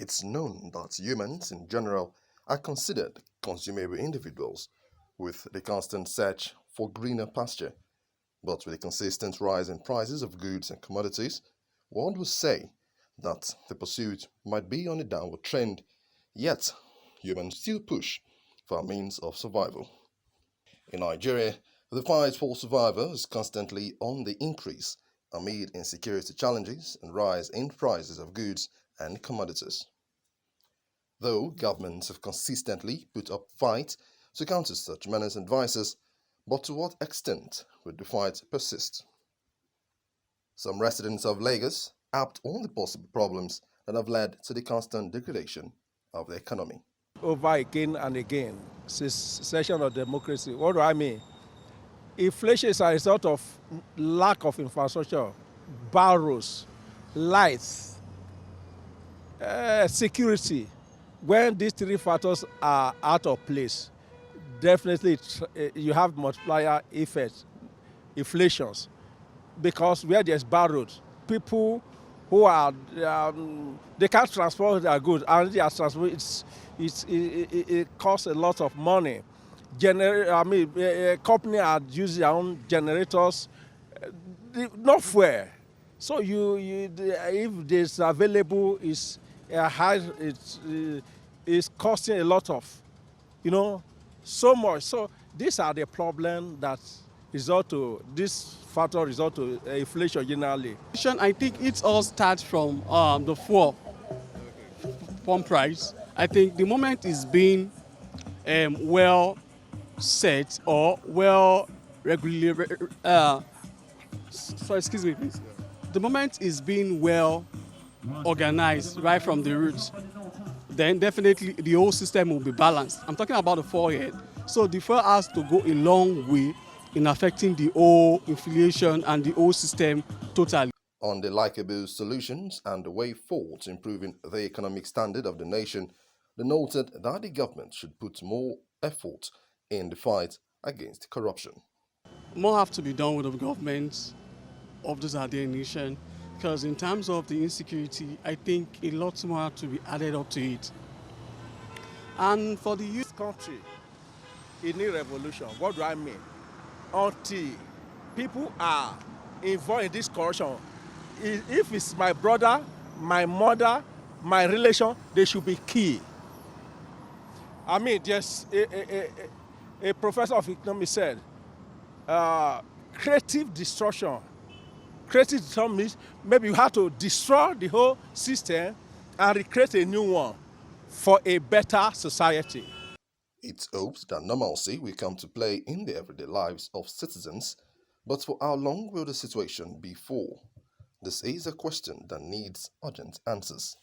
It's known that humans in general are considered consumable individuals with the constant search for greener pasture. But with the consistent rise in prices of goods and commodities, one would say that the pursuit might be on a downward trend, yet humans still push for a means of survival. In Nigeria, the fight for survival is constantly on the increase amid insecurity challenges and rise in prices of goods and commodities. Though governments have consistently put up fights to counter such menace and vices, but to what extent would the fight persist? Some residents of Lagos harped on the possible problems that have led to the constant degradation of the economy. Over again and again, secession of democracy. What do I mean? Inflation is a result of lack of infrastructure, barrows, lights, security. When these three factors are out of place, definitely you have multiplier effect, inflations. Because where there's barroads, people who are they can't transport their goods, and they are transport. It costs a lot of money. Company are using their own generators, not fuel. So if this available is high, it's costing a lot of, so much. So these are the problems that result to this factor result to inflation generally. I think it all starts from the fuel pump price. I think the moment is being well set or well regulated. Excuse me, please. The moment is being well organized right from the roots, then definitely the whole system will be balanced. I'm talking about the fuel here. So the fuel has to go a long way in affecting the whole inflation and the whole system totally. On the likable solutions and the way forward to improving the economic standard of the nation, they noted that the government should put more effort in the fight against corruption. More have to be done with the government of this Ade nation, because in terms of the insecurity, I think a lot more have to be added up to it. And for the youth country, it needs revolution. What do I mean? Until people are involved in this corruption, if it's my brother, my mother, my relation, they should be key. I mean, there's a professor of economics said, creative destruction. Creative destruction means maybe you have to destroy the whole system and recreate a new one for a better society. It's hoped that normalcy will come to play in the everyday lives of citizens, but for how long will the situation be for? This is a question that needs urgent answers.